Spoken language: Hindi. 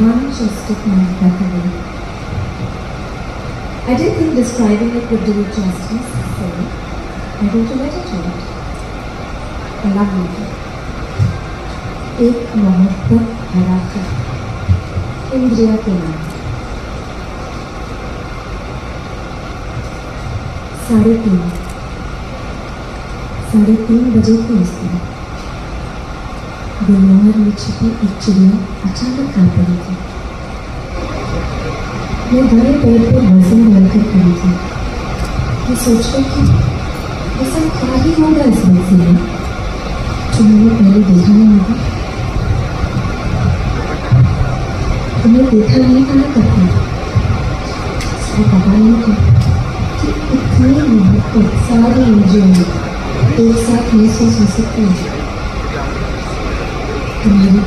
One just took my breath away. I didn't think describing it would do it justice, so I wrote a letter to it. A love letter. एक मोहब्बत भरा खत इंद्रिया के नाम। 3:30 बजे थी उस दिन। गुलमोहर में छिपी एक चिड़िया अचानक आ पड़ी थी। मैं दाएं पैर पर वजन डालकर खड़ी थी। मैं सोचकर कि ऐसा क्या ही होगा इस मंजिल में जो मैंने पहले देखा नहीं होगा। तुम्हें देखा नहीं कहा करती। इसका पता नहीं था कि इतनी मोहब्बत सारी इंद्रियों में एक साथ महसूस हो सकती है। तुम्हारी